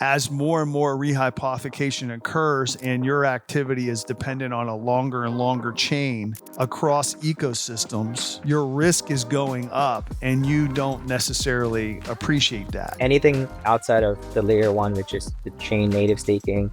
as more and more rehypothecation occurs and your activity is dependent on a longer and longer chain across ecosystems, your risk is going up and you don't necessarily appreciate that. Anything outside of the layer one, which is the chain native staking,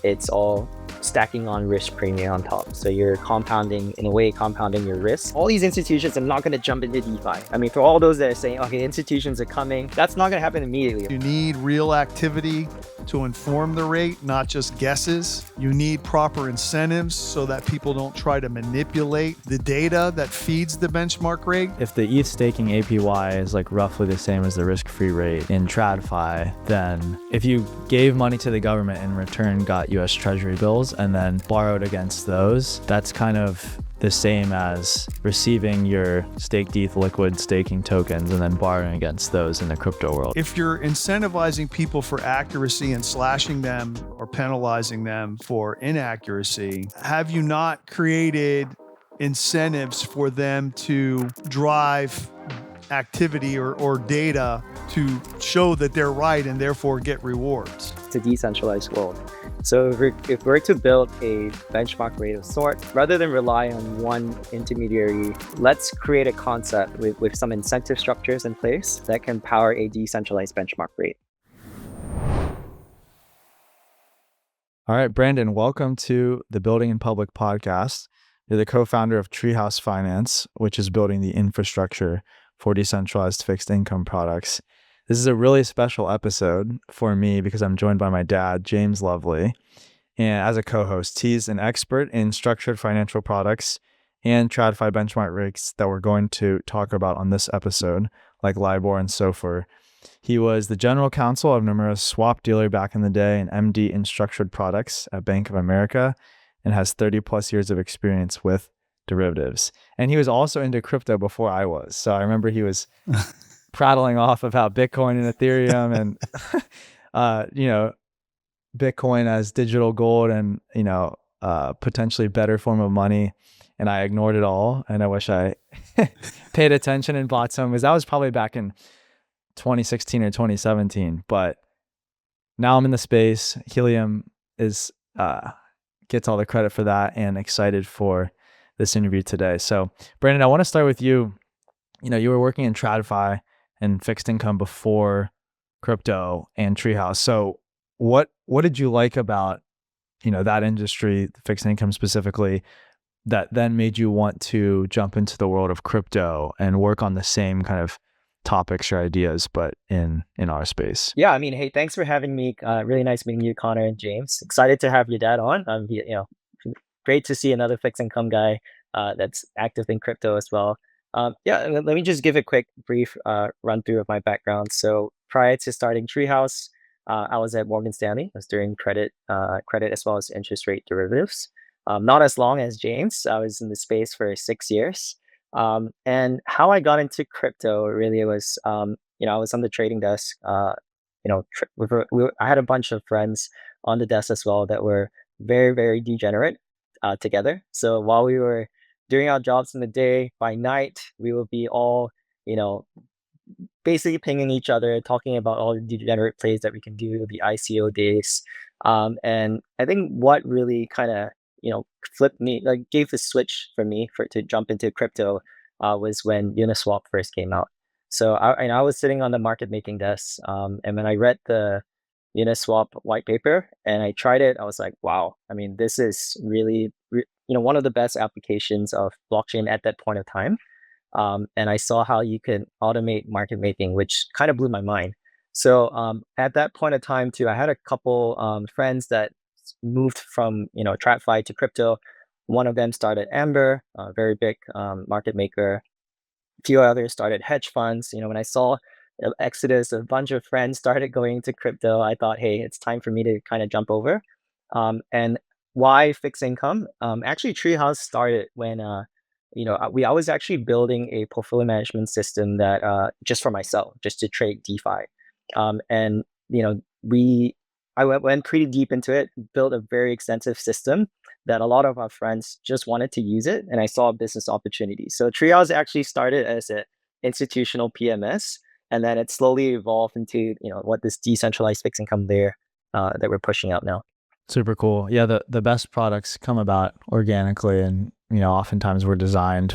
it's all stacking on risk premium on top. So you're compounding your risk. All these institutions are not going to jump into DeFi. I mean, for all those that are saying, okay, institutions are coming, that's not going to happen immediately. You need real activity to inform the rate, not just guesses. You need proper incentives so that people don't try to manipulate the data that feeds the benchmark rate. If the ETH staking APY is like roughly the same as the risk-free rate in TradFi, then if you gave money to the government and in return got US Treasury bills and then borrowed against those, that's kind of the same as receiving your staked ETH liquid staking tokens and then borrowing against those in the crypto world. If you're incentivizing people for accuracy and slashing them or penalizing them for inaccuracy, have you not created incentives for them to drive activity or data to show that they're right and therefore get rewards? It's a decentralized world. So if we're to build a benchmark rate of sort, rather than rely on one intermediary, let's create a concept with some incentive structures in place that can power a decentralized benchmark rate. All right, Brandon, welcome to the Building in Public podcast. You're the co-founder of Treehouse Finance, which is building the infrastructure for decentralized fixed income products. This is a really special episode for me because I'm joined by my dad, James Lovely. And as a co-host, he's an expert in structured financial products and TradFi benchmark rates that we're going to talk about on this episode, like LIBOR and SOFR. He was the general counsel of Nomura's swap dealer back in the day and MD in structured products at Bank of America and has 30 plus years of experience with derivatives. And he was also into crypto before I was. So I remember he was prattling off about Bitcoin and Ethereum and, Bitcoin as digital gold and, potentially better form of money. And I ignored it all. And I wish I paid attention and bought some, because that was probably back in 2016 or 2017. But now I'm in the space. Helium is gets all the credit for that, and excited for this interview today. So Brandon, I want to start with you. You were working in TradFi and fixed income before crypto and Treehouse. So what did you like about, that industry, fixed income specifically, that then made you want to jump into the world of crypto and work on the same kind of topics or ideas, but in our space? Yeah, I mean, hey, thanks for having me. Really nice meeting you, Connor and James. Excited to have your dad on. Great to see another fixed income guy that's active in crypto as well. Let me just give a quick brief run through of my background. So prior to starting Treehouse, I was at Morgan Stanley. I was doing credit as well as interest rate derivatives. Not as long as James. I was in the space for 6 years. And how I got into crypto really was, I was on the trading desk. I had a bunch of friends on the desk as well that were very, very degenerate together. So while we were doing our jobs in the day, by night, we will be all, basically pinging each other, talking about all the degenerate plays that we can do, the ICO days. And I think what really kind of, flipped me, like gave the switch for me to jump into crypto was when Uniswap first came out. So I was sitting on the market making desk, and when I read the Uniswap white paper and I tried it, I was like, wow, I mean, this is really, one of the best applications of blockchain at that point of time. And I saw how you can automate market making, which kind of blew my mind. So at that point of time too, I had a couple friends that moved from TradFi to crypto. One of them started Amber, a very big market maker. A few others started hedge funds. When I saw exodus, a bunch of friends started going to crypto, I thought, hey, it's time for me to kind of jump over. And why fixed income? Actually, Treehouse started when I was actually building a portfolio management system that just for myself, just to trade DeFi. I went pretty deep into it, built a very extensive system that a lot of our friends just wanted to use it, and I saw a business opportunity. So Treehouse actually started as an institutional PMS, and then it slowly evolved into what this decentralized fixed income layer that we're pushing out now. Super cool. Yeah, the best products come about organically, and oftentimes we're designed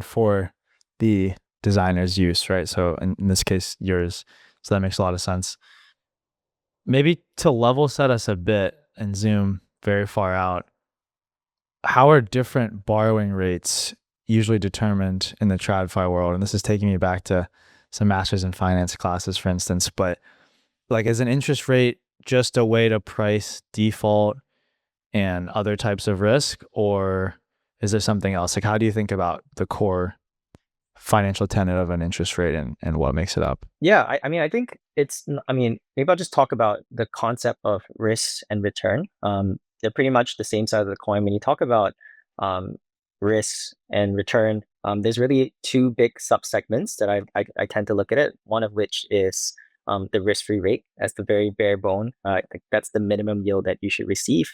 for the designer's use, right? So in this case, yours. So that makes a lot of sense. Maybe to level set us a bit and zoom very far out, how are different borrowing rates usually determined in the TradFi world? And this is taking me back to some master's in finance classes, for instance. But like, is an interest rate just a way to price default and other types of risk, or is there something else? Like, how do you think about the core financial tenet of an interest rate and what makes it up? Yeah, I think maybe I'll just talk about the concept of risk and return. They're pretty much the same side of the coin. When you talk about risk and return, there's really two big subsegments that I tend to look at it. One of which is the risk-free rate as the very bare bone. That's the minimum yield that you should receive.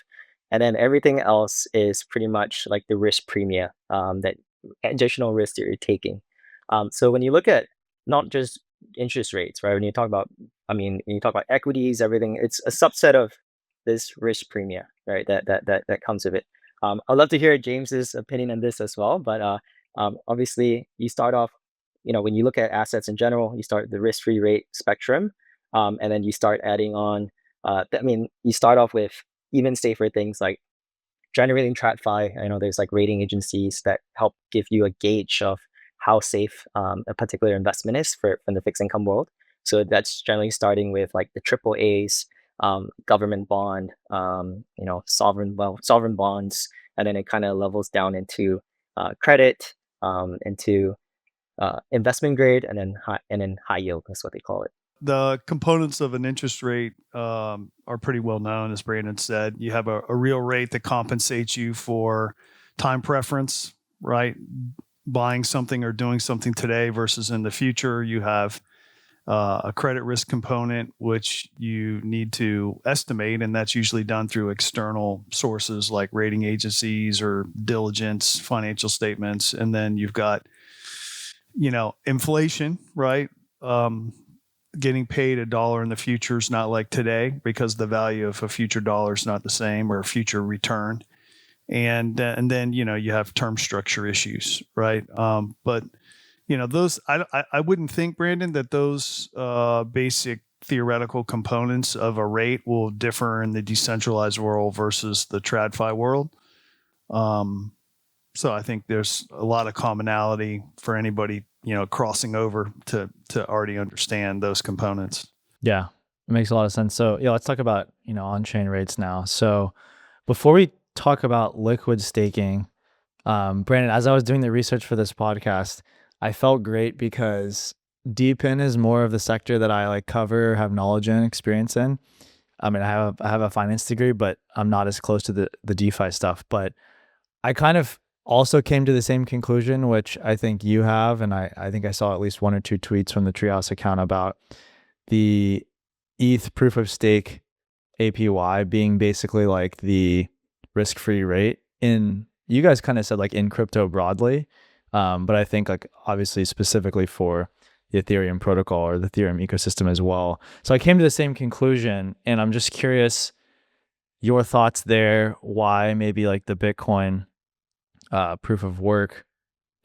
And then everything else is pretty much like the risk premium, that additional risk that you're taking. So when you look at not just interest rates, right? When you talk about equities, everything, it's a subset of this risk premium, right? That comes with it. I'd love to hear James's opinion on this as well, but obviously you start off, when you look at assets in general, you start the risk-free rate spectrum, and then you start adding on. You start off with even safer things like generating TradFi. I know there's like rating agencies that help give you a gauge of how safe a particular investment is from the fixed income world. So that's generally starting with like the triple A's, government bond, sovereign bonds, and then it kind of levels down into credit, into investment grade, and then high yield. That's what they call it. The components of an interest rate are pretty well known, as Brandon said. You have a real rate that compensates you for time preference, right? Buying something or doing something today versus in the future. You have a credit risk component, which you need to estimate, and that's usually done through external sources like rating agencies or diligence financial statements. And then you've got, inflation, right? Getting paid $1 in the future is not like today, because the value of a future dollar is not the same, or a future return. And then you have term structure issues, right? But those I wouldn't think, Brandon, that those basic theoretical components of a rate will differ in the decentralized world versus the TradFi world. So I think there's a lot of commonality for anybody crossing over to already understand those components. Yeah, it makes a lot of sense. So let's talk about on-chain rates now. So before we talk about liquid staking, Brandon, as I was doing the research for this podcast, I felt great because DePIN is more of the sector that I like cover, have knowledge and experience in. I mean, I have a finance degree, but I'm not as close to the DeFi stuff. But I kind of also came to the same conclusion, which I think you have, and I think I saw at least one or two tweets from the Treehouse account about the ETH proof of stake APY being basically like the risk-free rate you guys kind of said like in crypto broadly, but I think like obviously specifically for the Ethereum protocol or the Ethereum ecosystem as well. So I came to the same conclusion, and I'm just curious your thoughts there, why maybe like the Bitcoin proof of work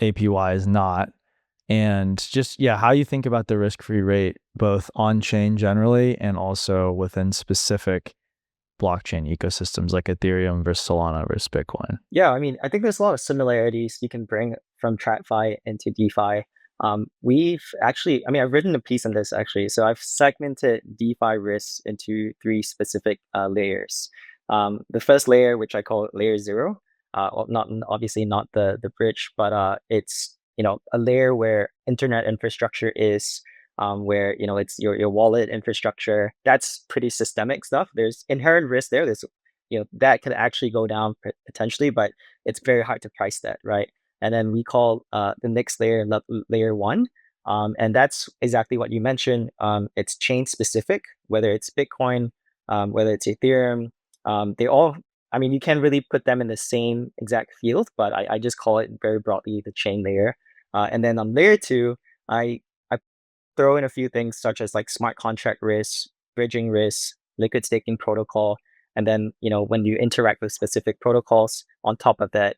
APY is not, and just how you think about the risk-free rate both on chain generally and also within specific blockchain ecosystems like Ethereum versus Solana versus Bitcoin. Yeah, I think there's a lot of similarities you can bring from TradFi into DeFi. I've written a piece on this actually. So I've segmented DeFi risks into 3 specific layers. The first layer, which I call layer 0, not obviously not the bridge, but it's a layer where internet infrastructure is, where it's your wallet infrastructure. That's pretty systemic stuff. There's inherent risk there. There's that could actually go down potentially, but it's very hard to price that, right? And then we call the next layer layer 1, and that's exactly what you mentioned. It's chain specific, whether it's Bitcoin, whether it's Ethereum. They all, you can't really put them in the same exact field, but I just call it very broadly the chain layer. And then on layer 2, I throw in a few things such as like smart contract risk, bridging risk, liquid staking protocol, and then when you interact with specific protocols, on top of that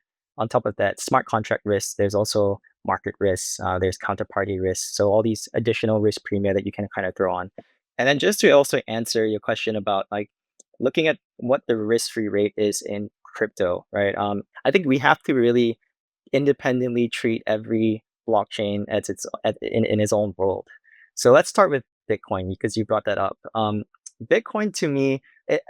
smart contract risk, there's also market risk, there's counterparty risk. So all these additional risk premia that you can kind of throw on. And then just to also answer your question about like looking at what the risk-free rate is in crypto, right? I think we have to really independently treat every blockchain as in its own world. So let's start with Bitcoin because you brought that up. Bitcoin to me,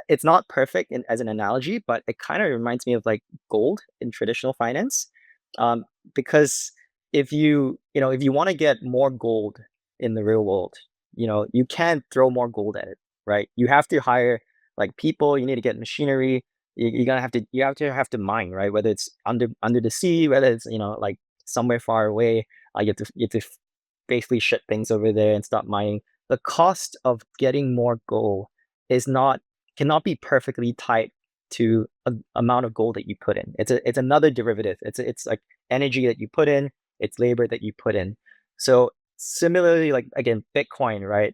it's not perfect as an analogy, but it kind of reminds me of like gold in traditional finance. Because if you want to get more gold in the real world, you can't throw more gold at it, right? You have to hire like people, you need to get machinery, you're gonna have to mine, right? Whether it's under the sea, whether it's like somewhere far away, you have to basically ship things over there and start mining. The cost of getting more gold cannot be perfectly tied to an amount of gold that you put in. It's another derivative. It's like energy that you put in, it's labor that you put in. So similarly, like again, Bitcoin, right?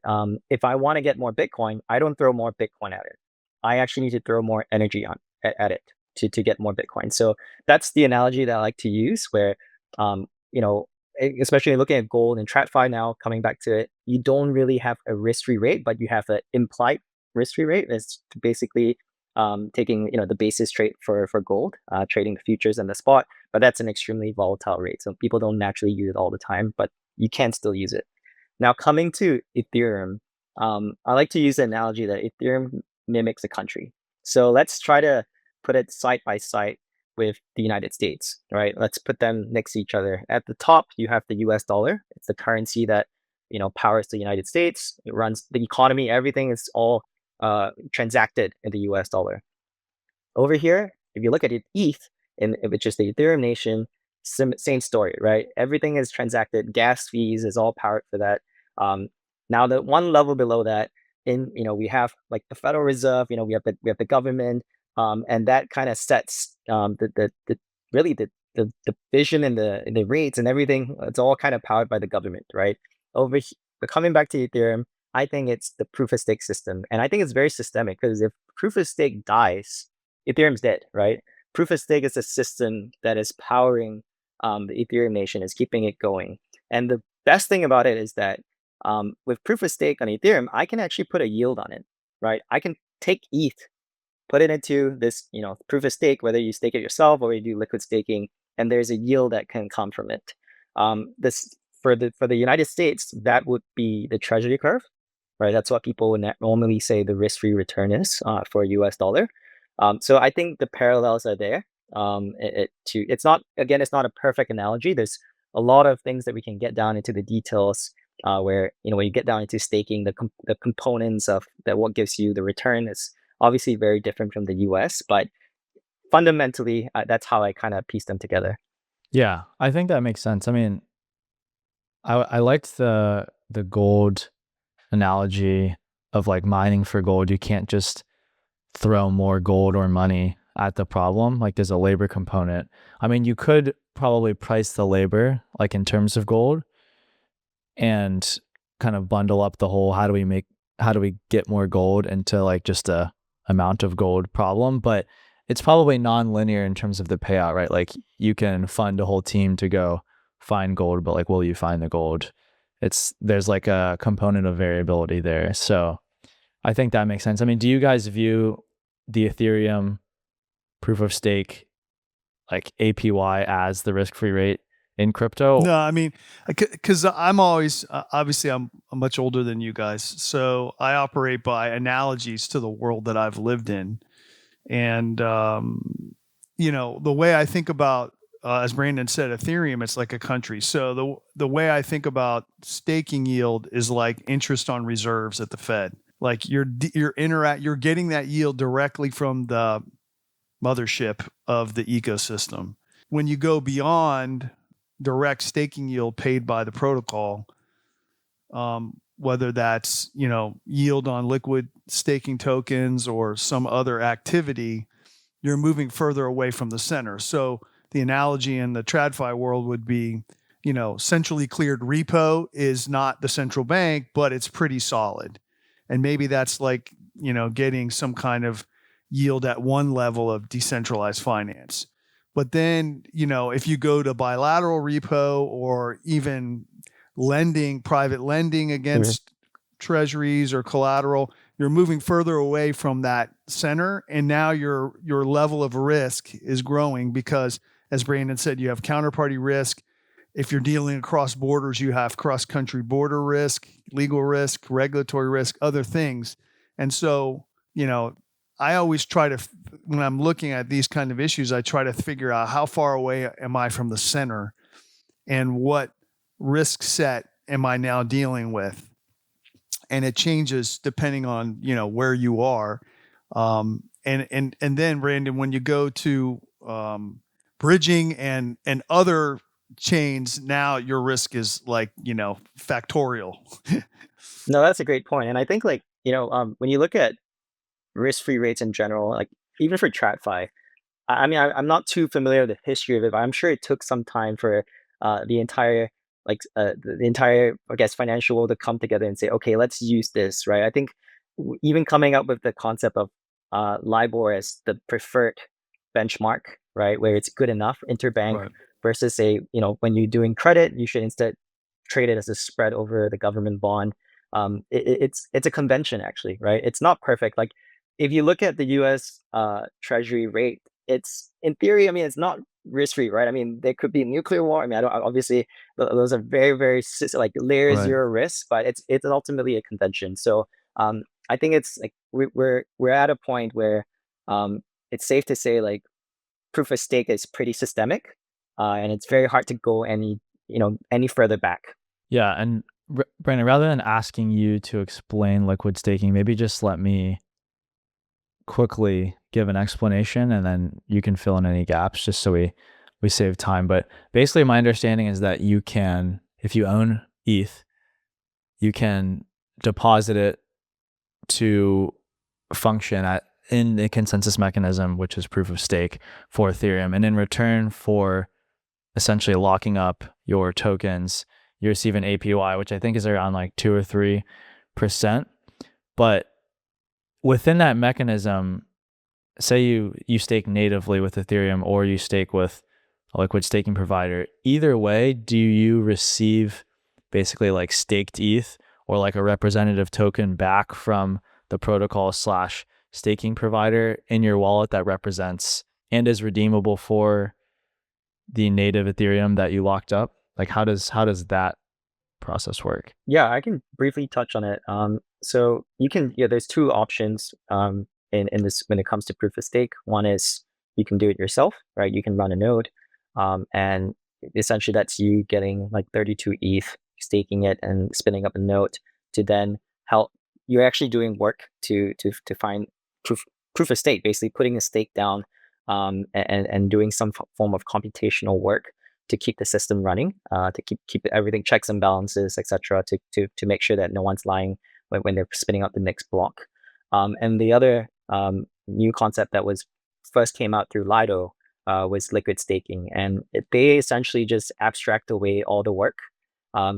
If I want to get more Bitcoin, I don't throw more Bitcoin at it. I actually need to throw more energy at it to get more Bitcoin. So that's the analogy that I like to use where, especially looking at gold and TradFi now, coming back to it, you don't really have a risk-free rate, but you have an implied risk-free rate. It's basically taking the basis trade for gold, trading the futures and the spot, but that's an extremely volatile rate. So people don't naturally use it all the time, but you can still use it. Now coming to Ethereum, I like to use the analogy that Ethereum mimics a country. So let's try to put it side by side with the United States, right? Let's put them next to each other. At the top, you have the US dollar. It's the currency that powers the United States. It runs the economy. Everything is all transacted in the US dollar. Over here, if you look at ETH, which is the Ethereum nation, same story, right? Everything is transacted. Gas fees is all powered for that. Now, the one level below that, we have like the Federal Reserve. We have the government, and that kind of sets really the vision and the rates and everything. It's all kind of powered by the government, right? But coming back to Ethereum, I think it's the proof of stake system, and I think it's very systemic because if proof of stake dies, Ethereum's dead, right? Proof of stake is a system that is powering the Ethereum nation, is keeping it going. And the best thing about it is that with proof of stake on Ethereum, I can actually put a yield on it, right? I can take ETH, put it into this, proof of stake, whether you stake it yourself or you do liquid staking, and there's a yield that can come from it. This for the United States, that would be the treasury curve, right? That's what people would normally say the risk-free return is for a US dollar. So I think the parallels are there. It's not a perfect analogy. There's a lot of things that we can get down into the details where when you get down into staking, the components of that what gives you the return is obviously very different from the US, but fundamentally that's how I kind of piece them together. Yeah, I think that makes sense. I mean, I liked the gold analogy of like mining for gold. You can't just throw more gold or money at the problem. Like there's a labor component. I mean, you could probably price the labor like in terms of gold and kind of bundle up the whole how do we get more gold into like just a amount of gold problem, but it's probably non-linear in terms of the payout, right? Like you can fund a whole team to go find gold, but like will you find the gold? There's like a component of variability there. So I think that makes sense. I mean, do you guys view the Ethereum proof of stake like APY as the risk-free rate in crypto? No, I mean, because I'm always, obviously I'm much older than you guys. So I operate by analogies to the world that I've lived in. And, the way I think about, as Brandon said, Ethereum, it's like a country. So the way I think about staking yield is like interest on reserves at the Fed. Like you're getting that yield directly from the mothership of the ecosystem. When you go beyond direct staking yield paid by the protocol, whether that's yield on liquid staking tokens or some other activity, you're moving further away from the center. So the analogy in the TradFi world would be centrally cleared repo is not the central bank, but it's pretty solid. And maybe that's like, getting some kind of yield at one level of decentralized finance. But then, if you go to bilateral repo or even private lending against treasuries or collateral, you're moving further away from that center. And now your level of risk is growing because, as Brandon said, you have counterparty risk. If you're dealing across borders, you have cross-country border risk, legal risk, regulatory risk, other things. And so, I always try to, when I'm looking at these kind of issues, I try to figure out how far away am I from the center and what risk set am I now dealing with? And it changes depending on, where you are. And then, Brandon, when you go to bridging and other chains, now your risk is like, factorial. No, that's a great point. And I think when you look at risk-free rates in general, like even for TradFi, I'm not too familiar with the history of it, but I'm sure it took some time for the entire I guess financial world to come together and say, okay, let's use this, right? I think even coming up with the concept of LIBOR as the preferred benchmark, right, where it's good enough interbank Right. versus when you're doing credit, you should instead trade it as a spread over the government bond. It's a convention actually, right? It's not perfect. Like if you look at the U.S. Treasury rate, it's in theory, it's not risk-free, right? there could be nuclear war. I don't obviously those are very, very like layer Right. zero risk, but it's ultimately a convention. So I think it's like we're at a point where it's safe to say like proof of stake is pretty systemic, and it's very hard to go any further back. Yeah, and Brandon, rather than asking you to explain liquid staking, maybe just let me quickly give an explanation and then you can fill in any gaps just so we save time. But basically my understanding is that you can, if you own ETH, you can deposit it to function in the consensus mechanism, which is proof of stake for Ethereum. And in return for essentially locking up your tokens, you receive an APY, which I think is around like 2 or 3%. But within that mechanism, say you stake natively with Ethereum or you stake with a liquid staking provider, either way, do you receive basically like staked ETH or like a representative token back from the protocol / staking provider in your wallet that represents and is redeemable for the native Ethereum that you locked up? Like how does that process work? Yeah, I can briefly touch on it. So you can, there's two options in this when it comes to proof of stake. One is you can do it yourself, right? You can run a node, and essentially that's you getting like 32 ETH, staking it and spinning up a node to then help. You're actually doing work to find proof of stake, basically putting a stake down, and doing some form of computational work to keep the system running, to keep everything checks and balances, etc., to make sure that no one's lying when they're spinning up the next block. And the other new concept that was first came out through Lido was liquid staking, and they essentially just abstract away all the work.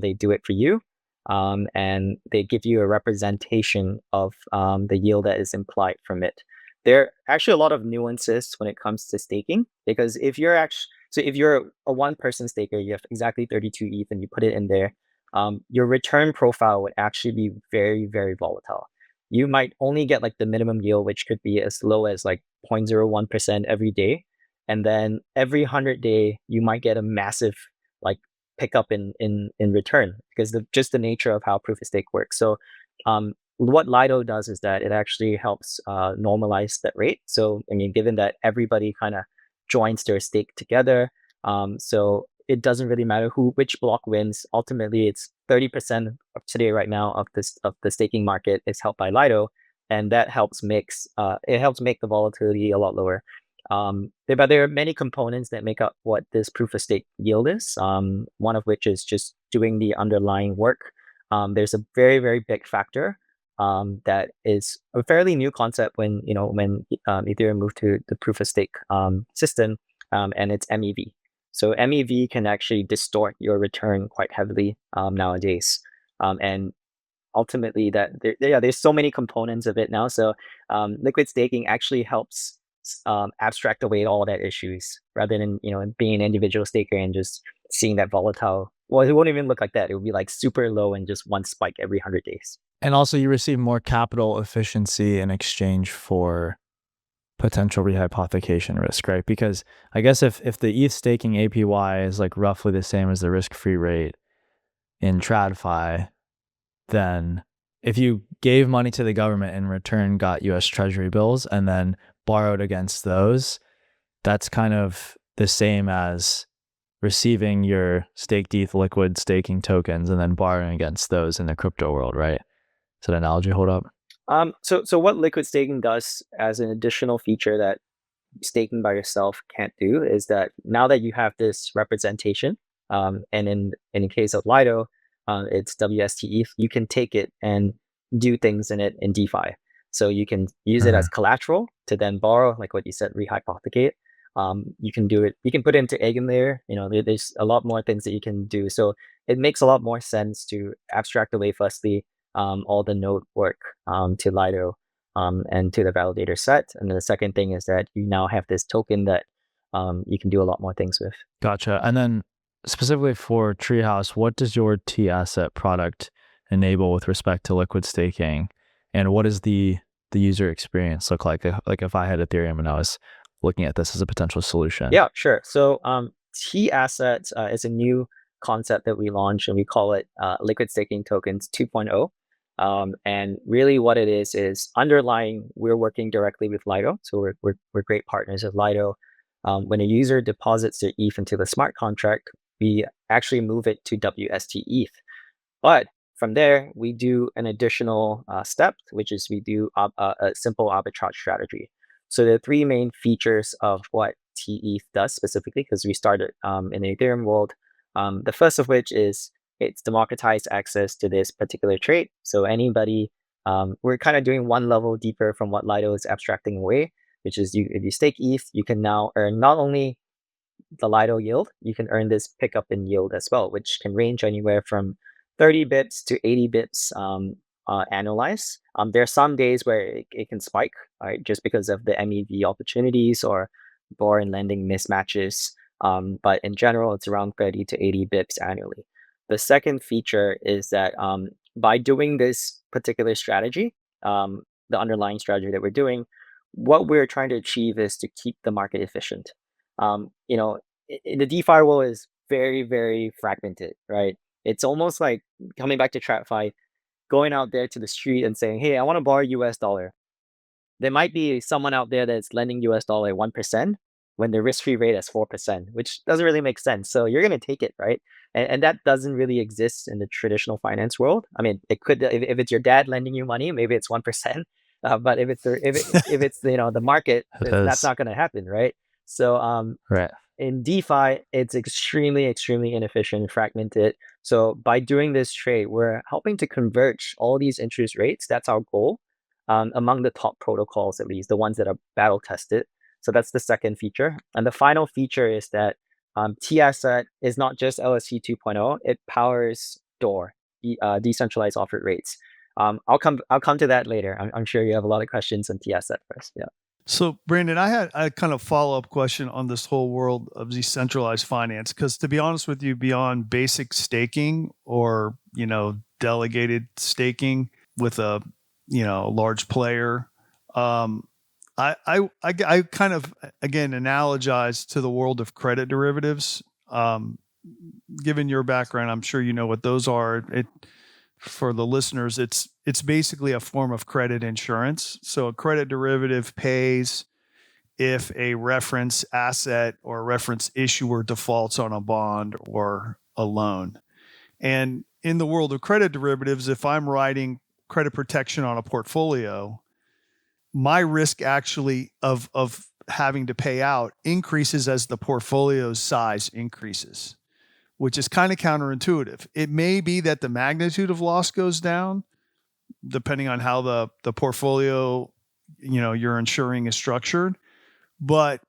They do it for you, and they give you a representation of the yield that is implied from it. There are actually a lot of nuances when it comes to staking, because if you're a one-person staker, you have exactly 32 ETH and you put it in there, your return profile would actually be very, very volatile. You might only get like the minimum yield, which could be as low as like 0.01% every day. And then every 100-day, you might get a massive like pickup in return because just the nature of how proof of stake works. So what Lido does is that it actually helps normalize that rate. So, given that everybody kind of joins their stake together, so it doesn't really matter which block wins. Ultimately, it's 30% of today right now of the staking market is held by Lido, and that helps make the volatility a lot lower. But there are many components that make up what this proof of stake yield is. One of which is just doing the underlying work. There's a very, very big factor that is a fairly new concept when Ethereum moved to the proof of stake system, and it's MEV. So MEV can actually distort your return quite heavily nowadays. And ultimately there's so many components of it now. So liquid staking actually helps abstract away all that issues rather than being an individual staker and just seeing that volatile. Well, it won't even look like that. It would be like super low and just one spike every 100 days. And also you receive more capital efficiency in exchange for potential rehypothecation risk, right? Because I guess if the ETH staking APY is like roughly the same as the risk-free rate in TradFi, then if you gave money to the government and in return got US Treasury bills and then borrowed against those, that's kind of the same as receiving your staked ETH liquid staking tokens and then borrowing against those in the crypto world, right? Does that analogy hold up? So what liquid staking does as an additional feature that staking by yourself can't do is that now that you have this representation, and in the case of Lido, it's WST ETH, you can take it and do things in it in DeFi. So you can use it as collateral to then borrow, like what you said, rehypothecate. You can do it. You can put it into EigenLayer. There's a lot more things that you can do. So it makes a lot more sense to abstract away firstly all the node work to Lido and to the validator set. And then the second thing is that you now have this token that you can do a lot more things with. Gotcha. And then specifically for Treehouse, what does your tAsset product enable with respect to liquid staking? And what does the user experience look like? Like if I had Ethereum and I was looking at this as a potential solution. Yeah, sure. So tAssets is a new concept that we launched, and we call it liquid staking tokens 2.0. And really what it is underlying, we're working directly with Lido. So we're great partners with Lido. When a user deposits their ETH into the smart contract, we actually move it to WST ETH. But from there, we do an additional step, which is we do a simple arbitrage strategy. So the three main features of what tETH does specifically, because we started in the Ethereum world, the first of which is it's democratized access to this particular trade. So anybody, we're kind of doing one level deeper from what Lido is abstracting away, which is if you stake ETH, you can now earn not only the Lido yield, you can earn this pickup in yield as well, which can range anywhere from 30 bips to 80 bips annualized. There are some days where it can spike, right, just because of the MEV opportunities or borrow lending mismatches. But in general, it's around 30 to 80 bips annually. The second feature is that by doing this particular strategy, the underlying strategy that we're doing, what we're trying to achieve is to keep the market efficient. The DeFi world is very, very fragmented, right? It's almost like coming back to TradFi, going out there to the street and saying, hey, I want to borrow US dollar. There might be someone out there that's lending US dollar 1% when the risk-free rate is 4%, which doesn't really make sense. So you're going to take it, right? And that doesn't really exist in the traditional finance world. I mean, it could, if it's your dad lending you money, maybe it's 1%. But if it's the market, that's not going to happen, right? So right. In DeFi, it's extremely, extremely inefficient and fragmented. So by doing this trade, we're helping to converge all these interest rates. That's our goal among the top protocols, at least the ones that are battle tested. So that's the second feature. And the final feature is that tAsset is not just LST 2.0. It powers DOR, decentralized offered rates. I'll come to that later. I'm sure you have a lot of questions on tAsset first. Yeah. So, Brandon, I had a kind of follow-up question on this whole world of decentralized finance, because to be honest with you, beyond basic staking or, delegated staking with a, large player, I kind of, again, analogize to the world of credit derivatives. Given your background, I'm sure you know what those are. For the listeners, it's basically a form of credit insurance. So a credit derivative pays if a reference asset or reference issuer defaults on a bond or a loan. And in the world of credit derivatives, if I'm writing credit protection on a portfolio, my risk actually of having to pay out increases as the portfolio's size increases, which is kind of counterintuitive. It may be that the magnitude of loss goes down depending on how the portfolio, you're insuring is structured. But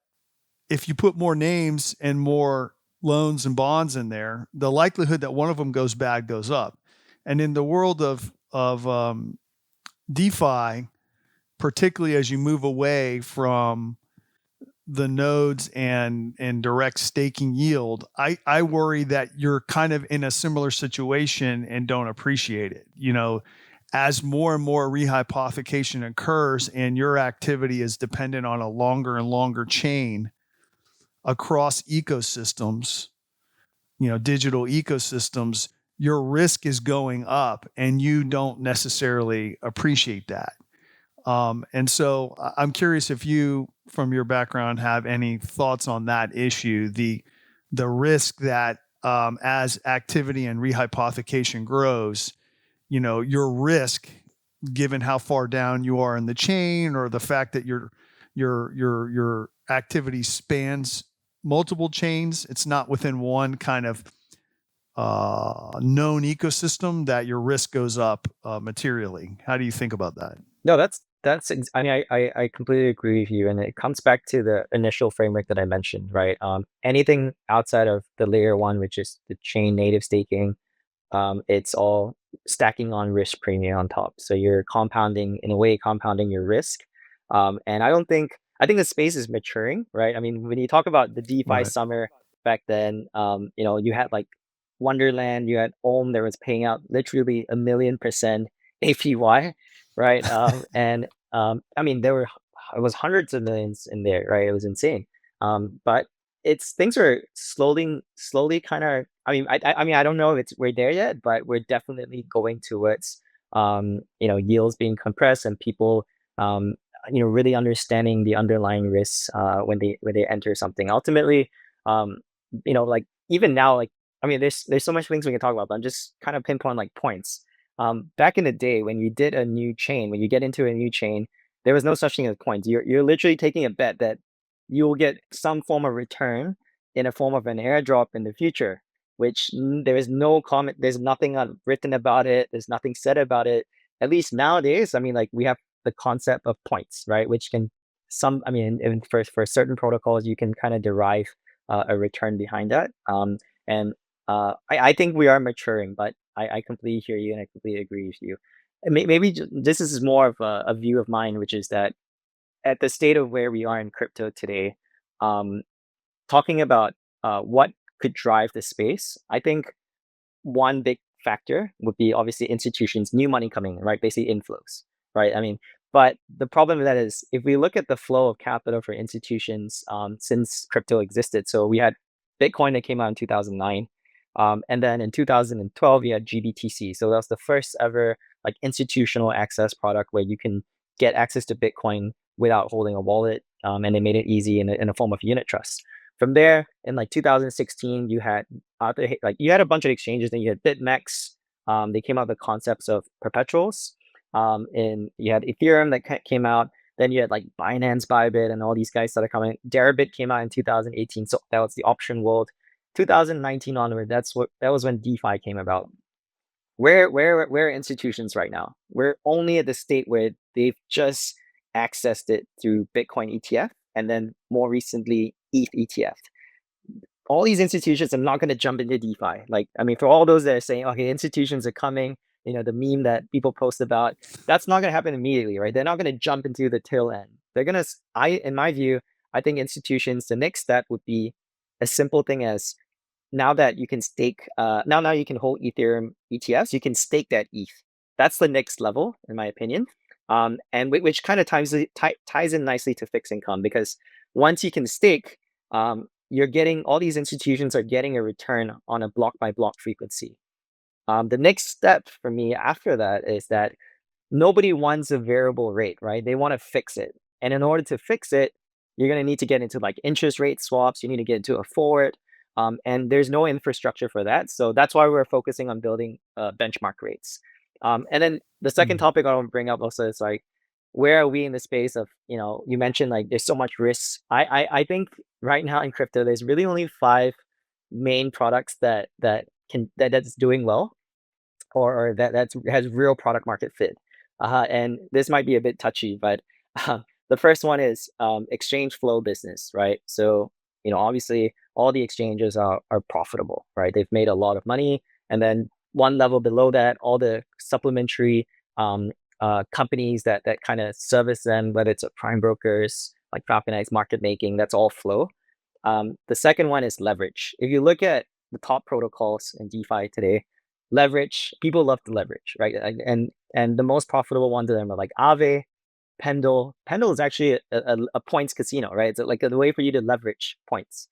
if you put more names and more loans and bonds in there, the likelihood that one of them goes bad goes up. And in the world of DeFi, particularly as you move away from the nodes and direct staking yield, I worry that you're kind of in a similar situation and don't appreciate it. As more and more rehypothecation occurs and your activity is dependent on a longer and longer chain across ecosystems, digital ecosystems, your risk is going up and you don't necessarily appreciate that. And so I'm curious if you, from your background, have any thoughts on that issue, the risk that as activity and rehypothecation grows, your risk, given how far down you are in the chain, or the fact that your activity spans multiple chains, it's not within one kind of known ecosystem, that your risk goes up materially. How do you think about that? No, I mean, I completely agree with you, and it comes back to the initial framework that I mentioned, right? Anything outside of the layer one, which is the chain native staking, it's all stacking on risk premium on top. So you're compounding, in a way, compounding your risk. And I think the space is maturing, right? I mean, when you talk about the DeFi Right. summer back then, you had like Wonderland, you had Ohm that was paying out literally 1,000,000% APY, right? I mean, it was hundreds of millions in there, right? It was insane. But things are slowly kind of. I mean, I don't know if we're there yet, but we're definitely going towards yields being compressed and people really understanding the underlying risks when they enter something. Ultimately, like even now, like I mean, there's so much things we can talk about, but I'm just kind of pinpoint like points. Back in the day when you did a new chain, when you get into a new chain, there was no such thing as coins. You're literally taking a bet that you will get some form of return in a form of an airdrop in the future, which there is no comment. There's nothing written about it. There's nothing said about it. At least nowadays, I mean, like we have the concept of points, right? Which can for certain protocols, you can kind of derive a return behind that. And I think we are maturing, but I completely hear you and I completely agree with you. And maybe this is more of a view of mine, which is that at the state of where we are in crypto today, um, talking about what could drive the space, I think one big factor would be obviously institutions, new money coming in, right? Basically inflows, right? I mean, but the problem with that is if we look at the flow of capital for institutions since crypto existed, so we had Bitcoin that came out in 2009. And then in 2012, we had GBTC. So that was the first ever like institutional access product where you can get access to Bitcoin without holding a wallet. And they made it easy in a form of unit trust. From there, in like 2016, you had a bunch of exchanges. Then you had BitMEX. They came out with the concepts of perpetuals. And you had Ethereum that came out. Then you had like Binance, Bybit, and all these guys started coming. Deribit came out in 2018, so that was the option world. 2019 onward, that was when DeFi came about. Where are institutions right now? We're only at the state where they've just accessed it through Bitcoin ETF, and then more recently ETH ETF. All these institutions are not going to jump into DeFi. Like, I mean, for all those that are saying, okay, institutions are coming, the meme that people post about, that's not going to happen immediately, right? They're not going to jump into the tail end. They're going to, in my view, I think institutions, the next step would be a simple thing as now that you can stake, now you can hold Ethereum ETFs, you can stake that ETH. That's the next level, in my opinion. And which kind of ties in nicely to fixed income, because once you can stake, you're getting, all these institutions are getting a return on a block by block frequency. The next step for me after that is that nobody wants a variable rate, right? They want to fix it. And in order to fix it, you're going to need to get into like interest rate swaps. You need to get into a forward. And there's no infrastructure for that. So that's why we're focusing on building benchmark rates. And then the second topic I want to bring up also is like, where are we in the space of, you mentioned like there's so much risk. I think right now in crypto, there's really only 5 main products that's doing well, or that has real product market fit. And this might be a bit touchy, but the first one is exchange flow business, right? So obviously all the exchanges are profitable, right? They've made a lot of money. And then one level below that, all the supplementary companies that kind of service them, whether it's prime brokers, like Falconize market making, that's all flow. The second one is leverage. If you look at the top protocols in DeFi today, leverage, people love to leverage, right? And the most profitable ones of them are like Aave, Pendle. Pendle is actually a points casino, right? It's like a way for you to leverage points.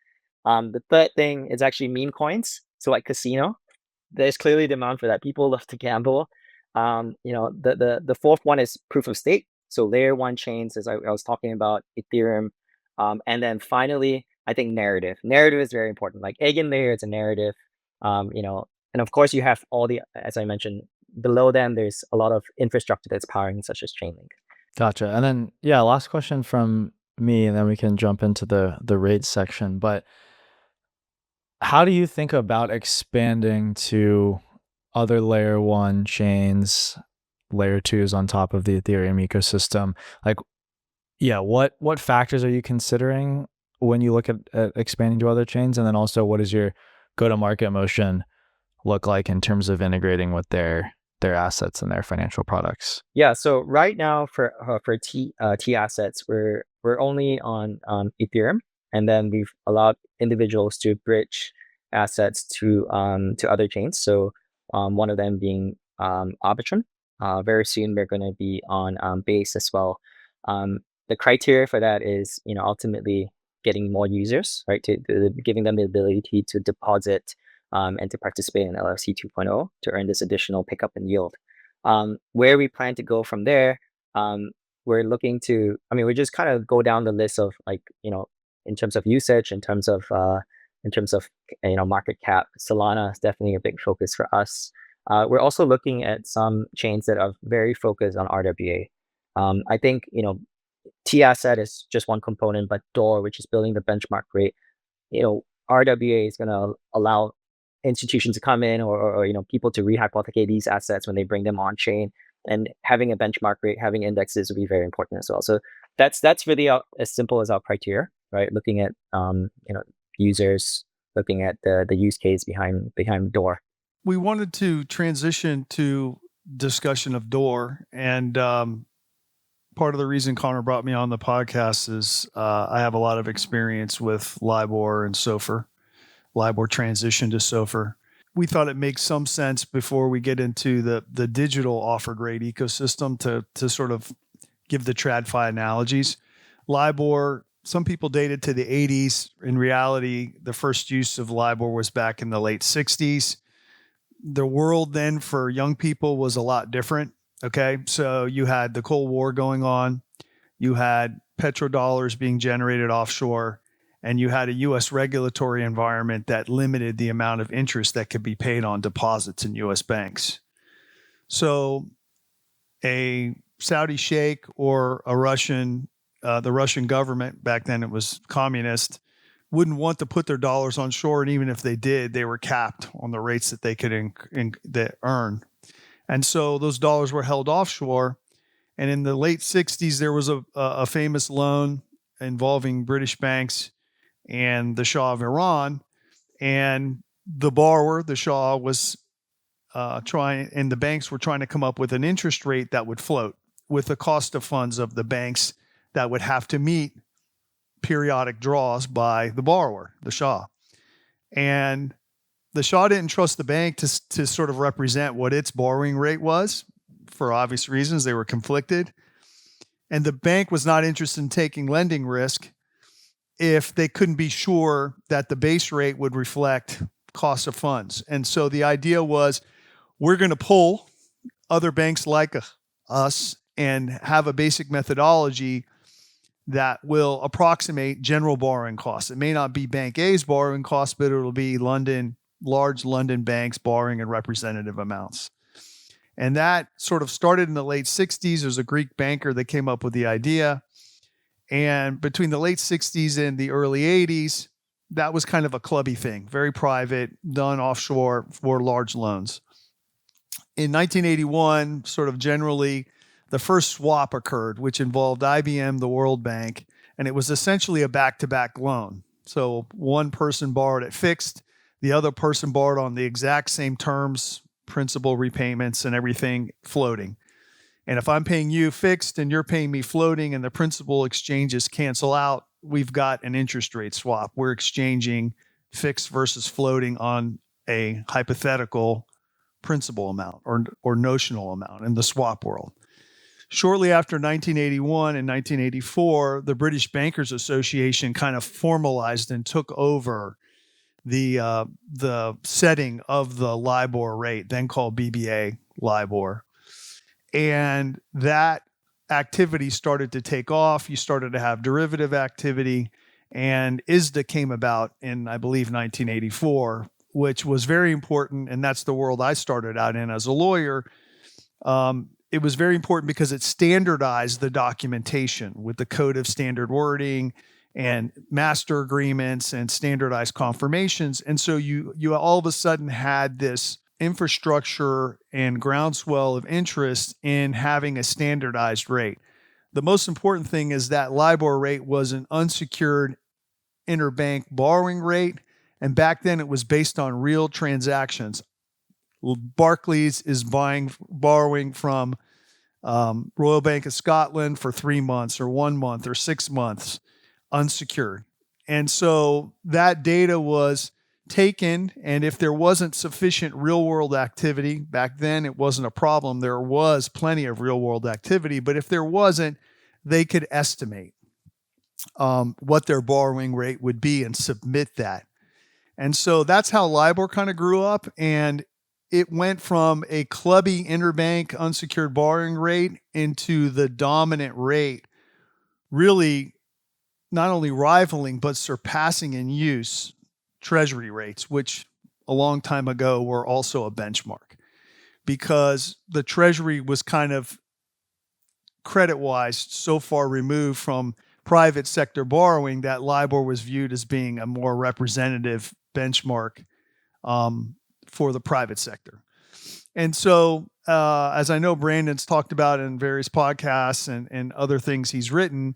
The third thing is actually meme coins. So like casino, there's clearly demand for that. People love to gamble. The fourth one is proof of stake. So layer one chains, as I was talking about, Ethereum. And then finally, I think narrative. Narrative is very important. Like Eigenlayer is a narrative. And of course you have all the, as I mentioned, below them, there's a lot of infrastructure that's powering, such as Chainlink. Gotcha. And then, yeah, last question from me, and then we can jump into the rates section. But how do you think about expanding to other layer one chains, layer twos on top of the Ethereum ecosystem? Like, yeah, what factors are you considering when you look at expanding to other chains? And then also, what does your go-to-market motion look like in terms of integrating with their assets and their financial products? Yeah. So right now for tAssets, we're only on Ethereum, and then we've allowed individuals to bridge assets to other chains. So one of them being Arbitrum. Very soon we're going to be on Base as well. The criteria for that is, ultimately getting more users, right? Giving them the ability to deposit and to participate in LFC 2.0 to earn this additional pickup and yield. Where we plan to go from there, we're looking to, we just kind of go down the list of in terms of usage, in terms of market cap. Solana is definitely a big focus for us. We're also looking at some chains that are very focused on RWA. I think, tAsset is just one component, but Door, which is building the benchmark rate, RWA is going to allow institutions to come in or people to rehypothecate these assets when they bring them on chain, and having a benchmark rate, having indexes would be very important as well. So that's really as simple as our criteria, right? Looking at users, looking at the use case behind Door. We wanted to transition to discussion of Door, and part of the reason Connor brought me on the podcast is I have a lot of experience with LIBOR and SOFR. LIBOR transition to SOFR. We thought it makes some sense before we get into the digital offered rate ecosystem to sort of give the TradFi analogies. LIBOR, some people date it to the 80s. In reality, the first use of LIBOR was back in the late 60s. The world then for young people was a lot different. Okay, so you had the Cold War going on, you had petrodollars being generated offshore, and you had a U.S. regulatory environment that limited the amount of interest that could be paid on deposits in U.S. banks. So a Saudi sheikh or a Russian, the Russian government, back then it was communist, wouldn't want to put their dollars on shore, and even if they did, they were capped on the rates that they could earn. And so those dollars were held offshore. And in the late 60s, there was a famous loan involving British banks and the Shah of Iran. And the borrower, the Shah, was and the banks were trying to come up with an interest rate that would float with the cost of funds of the banks that would have to meet periodic draws by the borrower, the Shah. And the Shah didn't trust the bank to sort of represent what its borrowing rate was for obvious reasons. They were conflicted. And the bank was not interested in taking lending risk if they couldn't be sure that the base rate would reflect cost of funds. And so the idea was, we're going to pull other banks like us and have a basic methodology that will approximate general borrowing costs. It may not be Bank A's borrowing costs, but it'll be large London banks borrowing in representative amounts. And that sort of started in the late 60s. There's a Greek banker that came up with the idea. And between the late 60s and the early 80s, that was kind of a clubby thing, very private, done offshore for large loans. In 1981, sort of generally, the first swap occurred, which involved IBM, the World Bank, and it was essentially a back-to-back loan. So one person borrowed at fixed, the other person borrowed on the exact same terms, principal repayments and everything floating. And if I'm paying you fixed and you're paying me floating and the principal exchanges cancel out, we've got an interest rate swap. We're exchanging fixed versus floating on a hypothetical principal amount or notional amount in the swap world. Shortly after 1981 and 1984, the British Bankers Association kind of formalized and took over the setting of the LIBOR rate, then called BBA LIBOR. And that activity started to take off. You started to have derivative activity, and ISDA came about in, I believe, 1984, which was very important. And that's the world I started out in as a lawyer. It was very important because it standardized the documentation with the code of standard wording and master agreements and standardized confirmations. And so you all of a sudden had this infrastructure and groundswell of interest in having a standardized rate. The most important thing is that LIBOR rate was an unsecured interbank borrowing rate. And back then it was based on real transactions. Barclays is borrowing from Royal Bank of Scotland for 3 months or 1 month or 6 months unsecured. And so that data was taken, and if there wasn't sufficient real world activity, back then it wasn't a problem. There was plenty of real world activity, but if there wasn't, they could estimate what their borrowing rate would be and submit that. And so that's how LIBOR kind of grew up, and it went from a clubby interbank unsecured borrowing rate into the dominant rate, really not only rivaling but surpassing in use treasury rates, which a long time ago were also a benchmark, because the treasury was kind of credit-wise so far removed from private sector borrowing that LIBOR was viewed as being a more representative benchmark for the private sector. And so, as I know Brandon's talked about in various podcasts and other things he's written,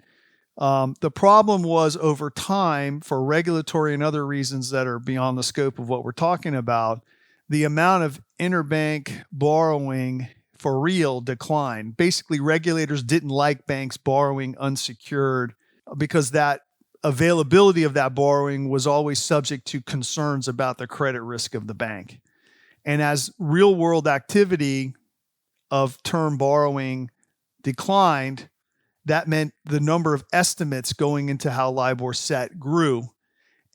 the problem was over time, for regulatory and other reasons that are beyond the scope of what we're talking about, the amount of interbank borrowing for real declined. Basically, regulators didn't like banks borrowing unsecured because that availability of that borrowing was always subject to concerns about the credit risk of the bank. And as real world activity of term borrowing declined, that meant the number of estimates going into how LIBOR set grew.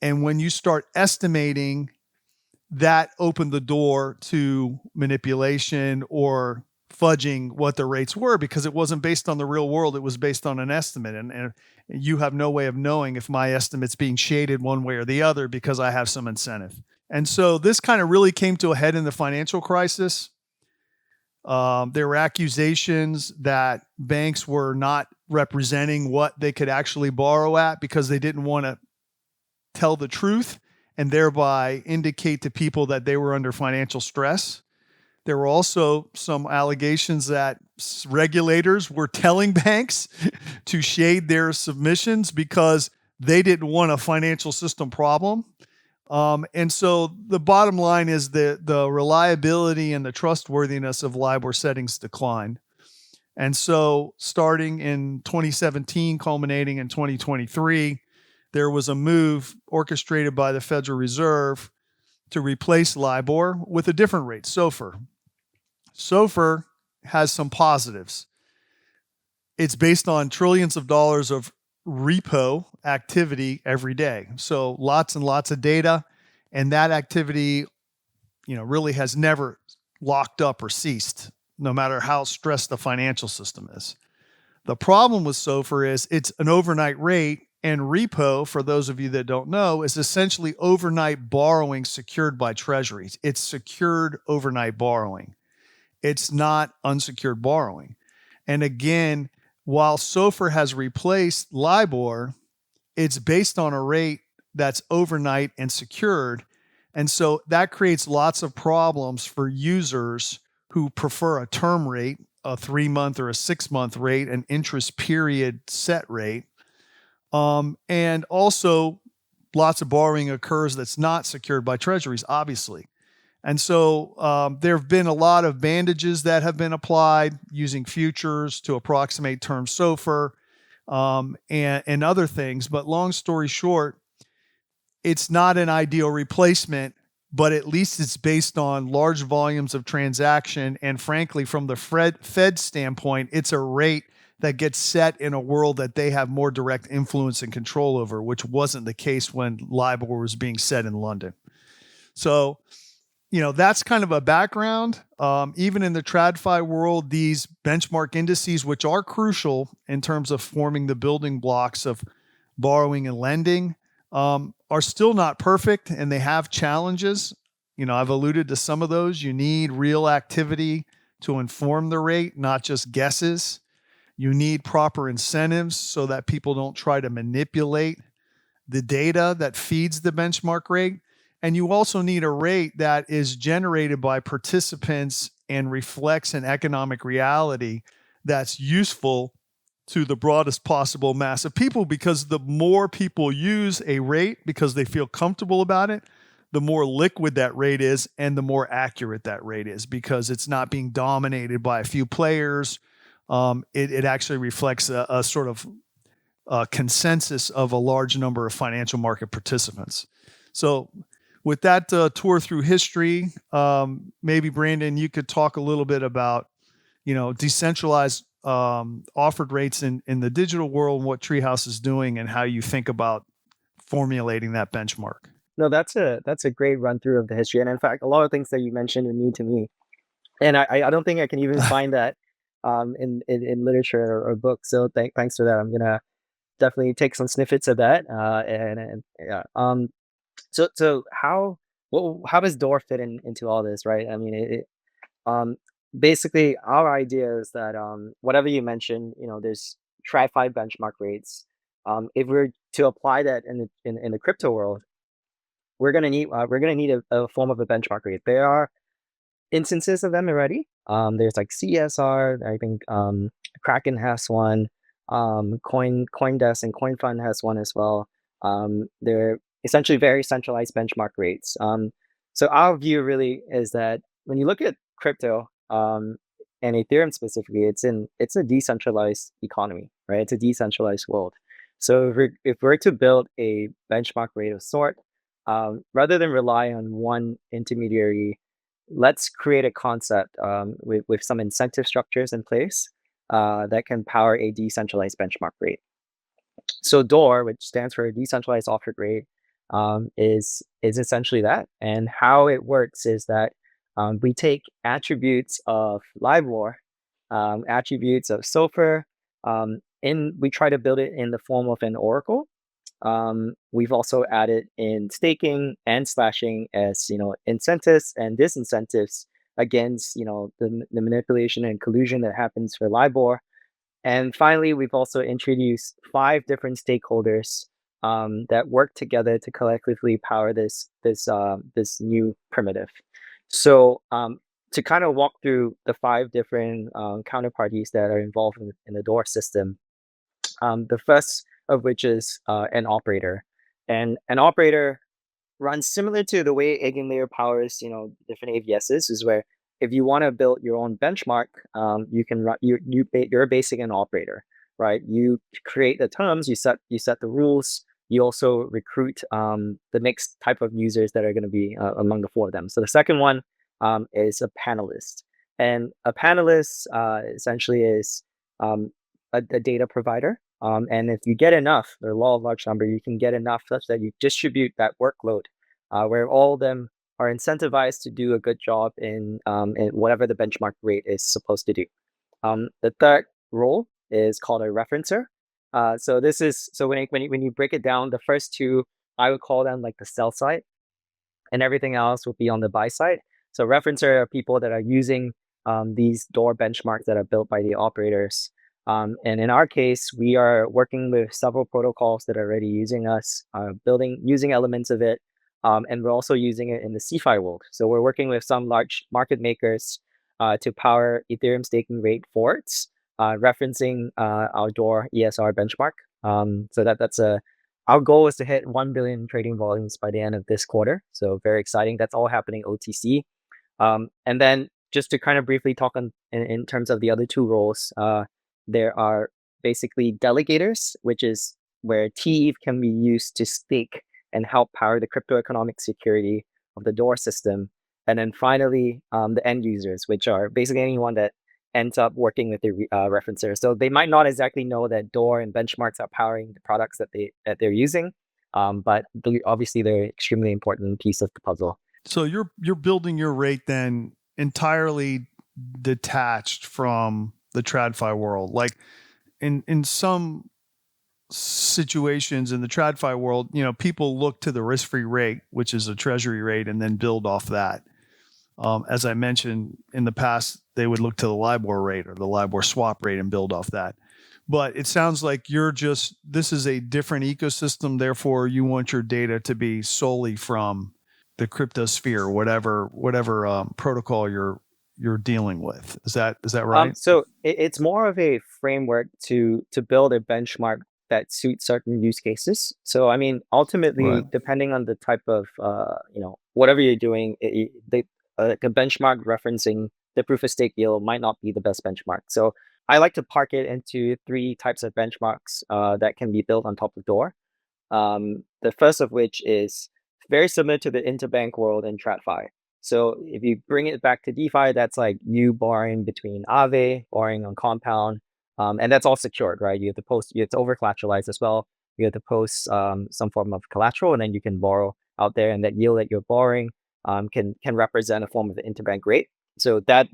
And when you start estimating, that opened the door to manipulation or fudging what the rates were, because it wasn't based on the real world. It was based on an estimate. And you have no way of knowing if my estimate's being shaded one way or the other because I have some incentive. And so this kind of really came to a head in the financial crisis. There were accusations that banks were not representing what they could actually borrow at because they didn't want to tell the truth and thereby indicate to people that they were under financial stress. There were also some allegations that regulators were telling banks to shade their submissions because they didn't want a financial system problem. And so the bottom line is that the reliability and the trustworthiness of LIBOR settings declined. And so starting in 2017, culminating in 2023, there was a move orchestrated by the Federal Reserve to replace LIBOR with a different rate, SOFR. SOFR has some positives. It's based on trillions of dollars of repo activity every day. So lots and lots of data, and that activity, really has never locked up or ceased, no matter how stressed the financial system is. The problem with SOFR is it's an overnight rate, and repo, for those of you that don't know, is essentially overnight borrowing secured by treasuries. It's secured overnight borrowing. It's not unsecured borrowing. And again, while SOFR has replaced LIBOR, it's based on a rate that's overnight and secured. And so that creates lots of problems for users who prefer a term rate, a 3-month or a 6-month rate, an interest period set rate. And also lots of borrowing occurs that's not secured by treasuries, obviously. And so there have been a lot of bandages that have been applied using futures to approximate term SOFR and other things. But long story short, it's not an ideal replacement, but at least it's based on large volumes of transaction. And frankly, from the Fed standpoint, it's a rate that gets set in a world that they have more direct influence and control over, which wasn't the case when LIBOR was being set in London. So, that's kind of a background. Even in the TradFi world, these benchmark indices, which are crucial in terms of forming the building blocks of borrowing and lending, are still not perfect, and they have challenges. I've alluded to some of those. You need real activity to inform the rate, not just guesses. You need proper incentives so that people don't try to manipulate the data that feeds the benchmark rate. And you also need a rate that is generated by participants and reflects an economic reality that's useful to the broadest possible mass of people, because the more people use a rate because they feel comfortable about it, the more liquid that rate is and the more accurate that rate is, because it's not being dominated by a few players. It actually reflects a sort of consensus of a large number of financial market participants. So with that tour through history, maybe Brandon, you could talk a little bit about, decentralized offered rates in the digital world and what Treehouse is doing and how you think about formulating that benchmark. No, that's a great run through of the history, and in fact, a lot of things that you mentioned are new to me, and I don't think I can even find that in literature or books. So thanks for that. I'm gonna definitely take some snippets of that. And yeah. So how does Door fit into all this, right? I mean, basically our idea is that whatever you mentioned, there's TradFi benchmark rates. If we're to apply that in the crypto world, we're gonna need a form of a benchmark rate. There are instances of them already. There's like CSR. I think Kraken has one. CoinDesk and CoinFund has one as well. They're essentially very centralized benchmark rates. So our view really is that when you look at crypto and Ethereum specifically, it's a decentralized economy, right? It's a decentralized world. So if we're to build a benchmark rate of sort, rather than rely on one intermediary, let's create a concept with some incentive structures in place that can power a decentralized benchmark rate. So DOR, which stands for Decentralized Offered Rate, is essentially that. And how it works is that we take attributes of LIBOR, attributes of SOFR, we try to build it in the form of an oracle. We've also added in staking and slashing as incentives and disincentives against the manipulation and collusion that happens for LIBOR. And finally, we've also introduced 5 different stakeholders that work together to collectively power this new primitive. So to kind of walk through the 5 different counterparties that are involved in the DOR system, the first of which is an operator. And an operator runs similar to the way Eigenlayer powers, different AVSs, is where if you want to build your own benchmark, you can run, you're basically an operator, right? You create the terms, you set the rules. You also recruit the next type of users that are going to be among the 4 of them. So the second one is a panelist, and a panelist essentially is a data provider. And if you get enough, the law of large number, you can get enough such that you distribute that workload, where all of them are incentivized to do a good job in whatever the benchmark rate is supposed to do. The third role is called a referencer. So when you break it down, the first 2, I would call them like the sell side, and everything else will be on the buy side. So referencer are people that are using these DOR benchmarks that are built by the operators. And in our case, we are working with several protocols that are already using us, using elements of it. And we're also using it in the CeFi world. So we're working with some large market makers to power Ethereum staking rate forwards, referencing our DOR ESR benchmark. So that's a our goal is to hit 1 billion trading volumes by the end of this quarter. So very exciting. That's all happening OTC. And then just to kind of briefly talk on in terms of the other two roles, there are basically delegators, which is where TETH can be used to stake and help power the crypto economic security of the Door system. And then finally, the end users, which are basically anyone that ends up working with the referencer. So they might not exactly know that Door and benchmarks are powering the products that they're using, but obviously they're an extremely important piece of the puzzle. So you're building your rate then entirely detached from the TradFi world. Like in some situations in the TradFi world, people look to the risk-free rate, which is a treasury rate, and then build off that. As I mentioned in the past, they would look to the LIBOR rate or the LIBOR swap rate and build off that. But it sounds like this is a different ecosystem. Therefore, you want your data to be solely from the cryptosphere, whatever protocol you're dealing with. Is that right? So it's more of a framework to build a benchmark that suits certain use cases. So I mean, ultimately, Right. depending on the type of whatever you're doing, a benchmark referencing the proof of stake yield might not be the best benchmark. So I like to park it into three types of benchmarks that can be built on top of Door. The first of which is very similar to the interbank world in TradFi. So if you bring it back to DeFi, that's like you borrowing between Aave, borrowing on Compound, and that's all secured, right? You have to over collateralize as well. You have to post some form of collateral, and then you can borrow out there, and that yield that you're borrowing can represent a form of the interbank rate. So that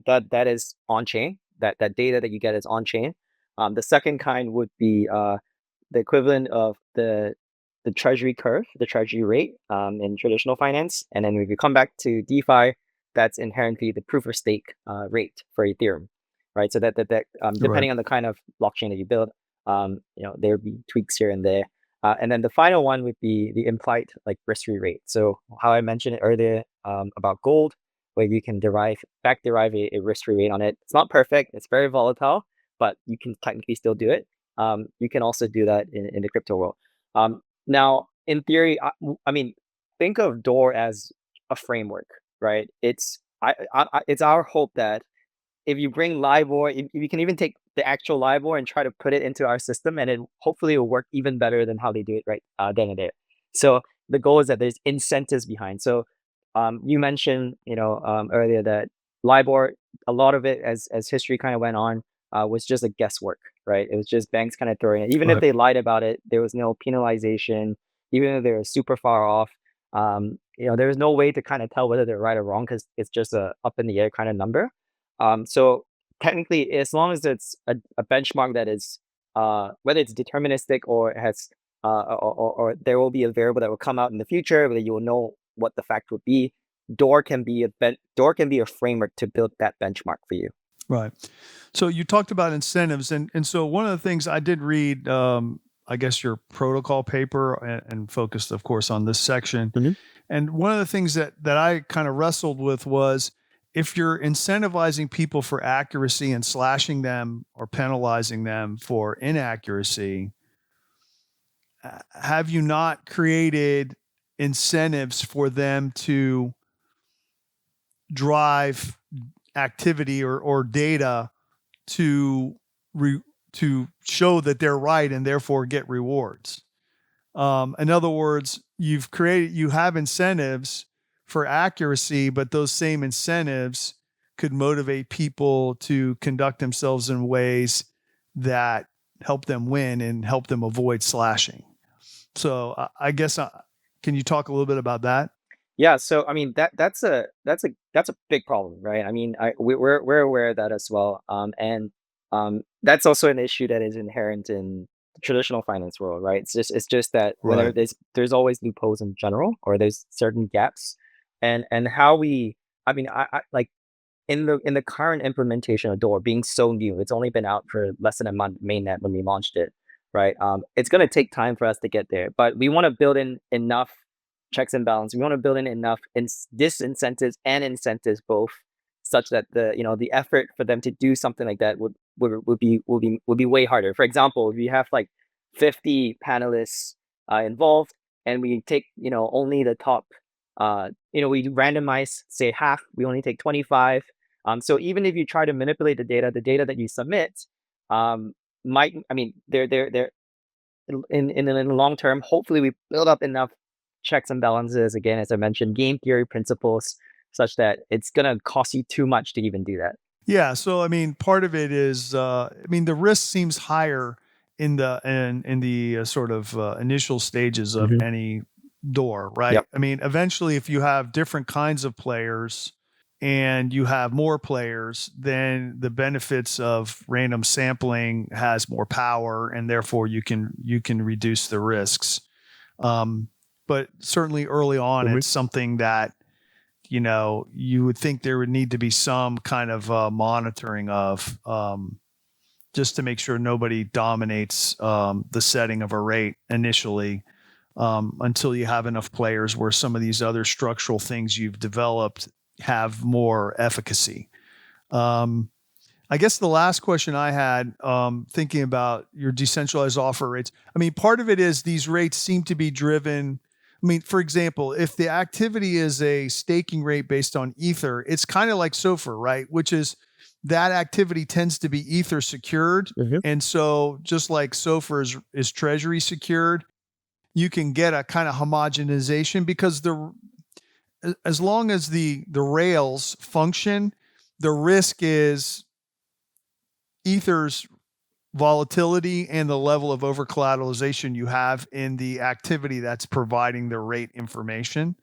is on chain. That data that you get is on chain. The second kind would be the equivalent of the treasury curve, the treasury rate in traditional finance. And then if you come back to DeFi, that's inherently the proof of stake rate for Ethereum, right? So that depending on the kind of blockchain that you build, there would be tweaks here and there. And then the final one would be the implied like risk-free rate. So how I mentioned it earlier about gold, where you can derive a risk-free rate on it. It's not perfect. It's very volatile, but you can technically still do it. You can also do that in the crypto world. Now, in theory, I mean, think of Door as a framework, right? It's our hope that if you bring LIBOR, if you can even take the actual LIBOR and try to put it into our system, and it hopefully will work even better than how they do it right then and there. So the goal is that there's incentives behind. So you mentioned, earlier that LIBOR, a lot of it as history kind of went on, was just a guesswork, right? It was just banks kind of throwing it. Even if Right. they lied about it, there was no penalization. Even if they were super far off, there was no way to kind of tell whether they're right or wrong because it's just a up in the air kind of number. So technically, as long as it's a benchmark that is, whether it's deterministic or it has, or there will be a variable that will come out in the future, whether you will know what the fact would be, Door can be a framework to build that benchmark for you. Right. So you talked about incentives, and so one of the things I did read, I guess your protocol paper, and focused, of course, on this section. Mhm. And one of the things that I kind of wrestled with was if you're incentivizing people for accuracy and slashing them or penalizing them for inaccuracy, have you not created incentives for them to drive activity or data to to show that they're right and therefore get rewards? In other words, you have incentives for accuracy, but those same incentives could motivate people to conduct themselves in ways that help them win and help them avoid slashing. So I guess, can you talk a little bit about that? Yeah, so I mean that's a big problem, right? I mean, we're aware of that as well, and that's also an issue that is inherent in the traditional finance world, right? It's just that whenever Right. there's always loopholes in general, or there's certain gaps, and how we, I mean, I like in the current implementation of Door being so new, it's only been out for less than a month mainnet when we launched it, right? It's gonna take time for us to get there, but we want to build in enough checks and balance. We want to build in enough disincentives and incentives both, such that the effort for them to do something like that would be way harder. For example, if you have like 50 panelists involved, and we take, only the top, we randomize, say half, we only take 25. So even if you try to manipulate the data that you submit, they're in the long term, hopefully we build up enough checks and balances, again, as I mentioned, game theory principles, such that it's going to cost you too much to even do that. Yeah. So, part of it is, the risk seems higher in the sort of initial stages of any door, right? Yep. Eventually, if you have different kinds of players and you have more players, then the benefits of random sampling has more power, and therefore you can reduce the risks. But certainly early on, it's something that you would think there would need to be some kind of monitoring of, just to make sure nobody dominates the setting of a rate initially, until you have enough players where some of these other structural things you've developed have more efficacy. I guess the last question I had, thinking about your decentralized offer rates, part of it is these rates seem to be driven. For example, if the activity is a staking rate based on Ether, it's kind of like SOFR, right? Which is that activity tends to be Ether secured. And so just like SOFR is treasury secured, you can get a kind of homogenization because as long as the rails function, the risk is Ether's volatility and the level of over collateralization you have in the activity that's providing the rate information.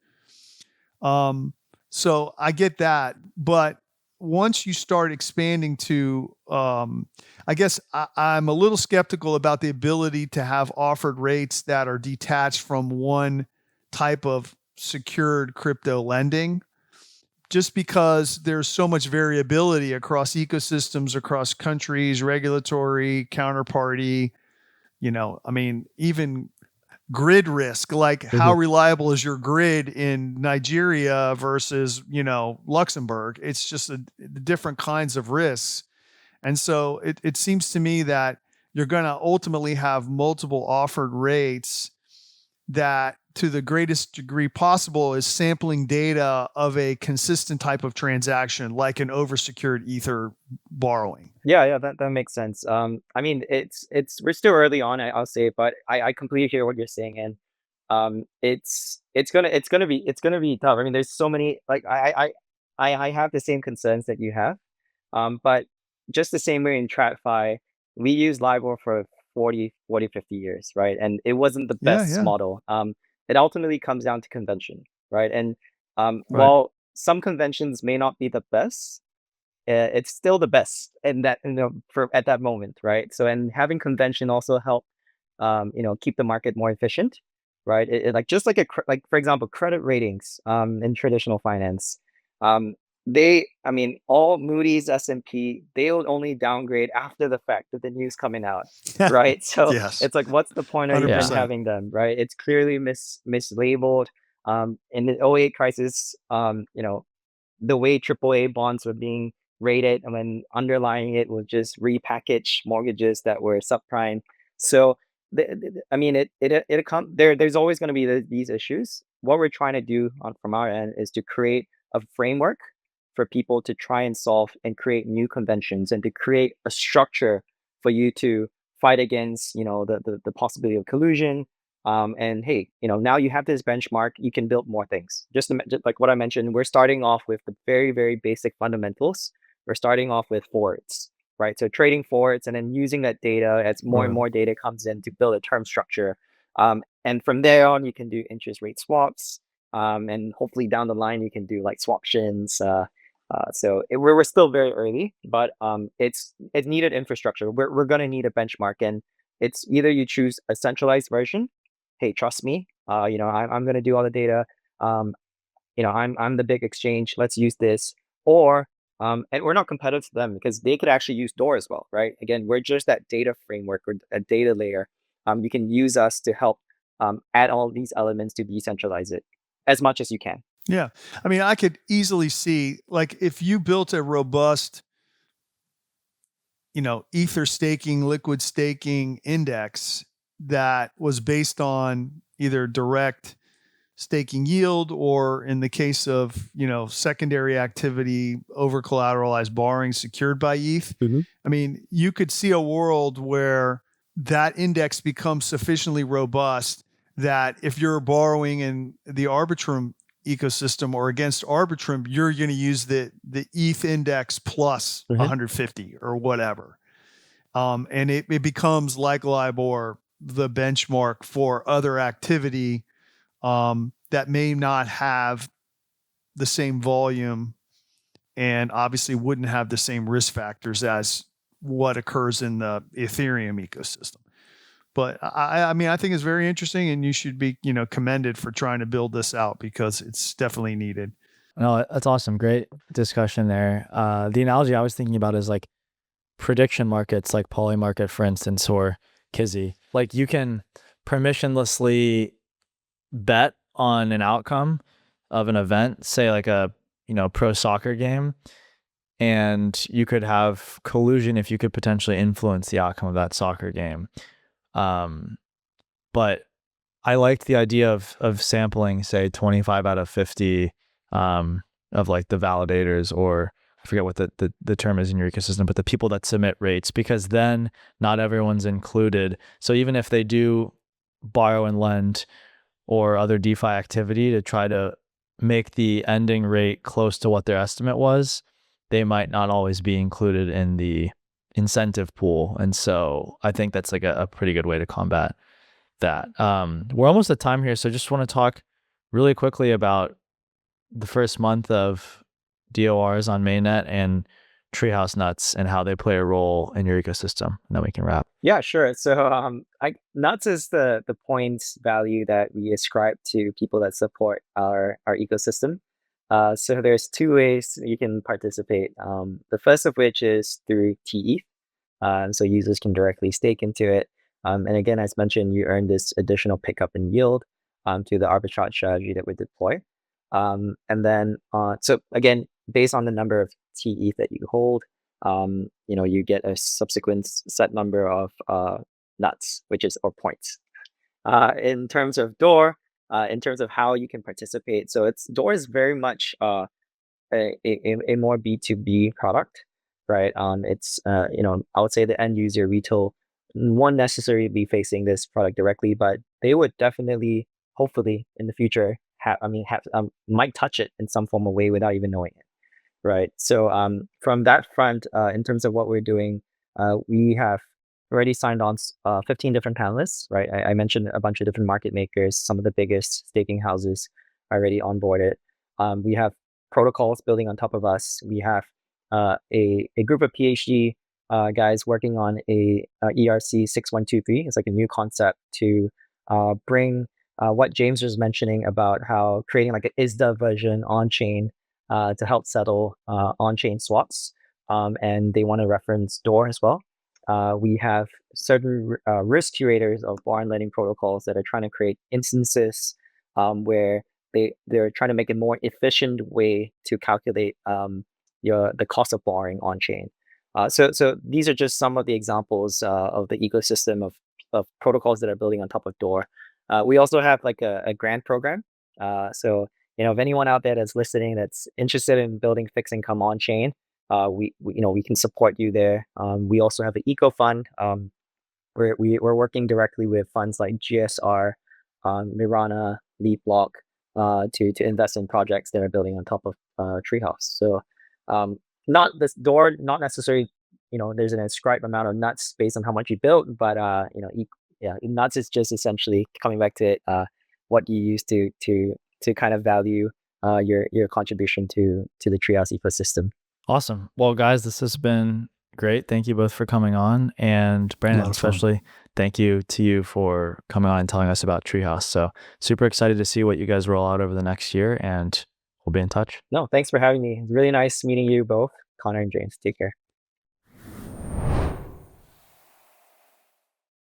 So I get that, but once you start expanding to, I guess I'm a little skeptical about the ability to have offered rates that are detached from one type of secured crypto lending, just because there's so much variability across ecosystems, across countries, regulatory, counterparty, even grid risk, like how reliable is your grid in Nigeria versus, Luxembourg? It's just different kinds of risks. And so it seems to me that you're going to ultimately have multiple offered rates that, to the greatest degree possible, is sampling data of a consistent type of transaction, like an oversecured Ether borrowing. Yeah, that makes sense. It's we're still early on, I'll say, but I completely hear what you're saying, and it's gonna be tough. There's so many, like, I have the same concerns that you have, but just the same way in TradFi, we use LIBOR for 40, 50 years, right? And it wasn't the best model. It ultimately comes down to convention, right? And while some conventions may not be the best, it's still the best in that, for at that moment, right? So, and having convention also help, keep the market more efficient, right? Like, just like like, for example, credit ratings, in traditional finance, all Moody's, S&P, they will only downgrade after the fact of the news coming out, right? So it's like, what's the point of even 100%. having them, right? It's clearly mislabeled. In the '08 crisis, the way AAA bonds were being rated, and then underlying it was just repackaged mortgages that were subprime. So there's always going to be these issues. What we're trying to do from our end is to create a framework for people to try and solve and create new conventions, and to create a structure for you to fight against, the possibility of collusion. And hey, now you have this benchmark, you can build more things. Just like what I mentioned, we're starting off with the very, very basic fundamentals. We're starting off with forwards, right? So trading forwards, and then using that data as more and more data comes in to build a term structure. And from there on, you can do interest rate swaps. And hopefully down the line, you can do like swaptions. We're still very early, but it's needed infrastructure. We're going to need a benchmark, and it's either you choose a centralized version. Hey, trust me, I'm going to do all the data. I'm the big exchange. Let's use this. Or, and we're not competitive to them, because they could actually use Door as well, right? Again, we're just that data framework, or a data layer. You can use us to help add all these elements to decentralize it as much as you can. Yeah. I could easily see, like, if you built a robust, Ether staking, liquid staking index, that was based on either direct staking yield, or in the case of, secondary activity, over collateralized borrowing secured by ETH. I mean, you could see a world where that index becomes sufficiently robust that if you're borrowing in the Arbitrum ecosystem or against Arbitrum, you're going to use the ETH index plus 150 or whatever. And it becomes like LIBOR, the benchmark for other activity that may not have the same volume and obviously wouldn't have the same risk factors as what occurs in the Ethereum ecosystem. But I mean, I think it's very interesting, and you should be, commended for trying to build this out because it's definitely needed. No, that's awesome. Great discussion there. The analogy I was thinking about is like prediction markets, like Polymarket, for instance, or Kizzy. Like you can permissionlessly bet on an outcome of an event, say like a pro soccer game, and you could have collusion if you could potentially influence the outcome of that soccer game. But I liked the idea of sampling, say 25 out of 50 of like the validators, or I forget what the term is in your ecosystem, but the people that submit rates, because then not everyone's included. So even if they do borrow and lend or other DeFi activity to try to make the ending rate close to what their estimate was, they might not always be included in the incentive pool. And so I think that's like a pretty good way to combat that. We're almost at time here, so just want to talk really quickly about the first month of DORs on mainnet and Treehouse nuts and how they play a role in your ecosystem. And then we can wrap. Yeah, sure. So nuts is the points value that we ascribe to people that support our ecosystem. So there's two ways you can participate. The first of which is through tETH. So users can directly stake into it. And again, as mentioned, you earn this additional pickup in yield to the arbitrage strategy that we deploy. And then, so again, based on the number of tETH that you hold, you get a subsequent set number of nuts, or points. In terms of DOR, in terms of how you can participate, so DOR is very much a more B2B product, right? It's I would say the end user retail won't necessarily be facing this product directly, but they would definitely, hopefully, in the future might touch it in some form of way without even knowing it, right? So from that front, in terms of what we're doing, we have already signed on 15 different panelists, right? I mentioned a bunch of different market makers. Some of the biggest staking houses are already onboarded. We have protocols building on top of us. We have a group of PhD guys working on a ERC 6123. It's like a new concept to bring what James was mentioning about how creating like an ISDA version on chain to help settle on chain swaps. And they want to reference DOR as well. We have certain risk curators of borrow lending protocols that are trying to create instances where they're trying to make a more efficient way to calculate the cost of borrowing on chain. So these are just some of the examples of the ecosystem of protocols that are building on top of DOR. We also have like a grant program. So if anyone out there that's listening that's interested in building fixed income on chain, we can support you there. We also have an eco fund. We're working directly with funds like GSR, Mirana, LeapBlock, to invest in projects that are building on top of Treehouse. So not this DOR, not necessarily, there's an ascribed amount of nuts based on how much you built, but nuts is just essentially coming back to it, what you use to kind of value your contribution to the Treehouse ecosystem. Awesome. Well, guys, this has been great. Thank you both for coming on. And Brandon, especially, thank you to you for coming on and telling us about Treehouse. So super excited to see what you guys roll out over the next year, and we'll be in touch. No, thanks for having me. It's really nice meeting you both, Connor and James. Take care.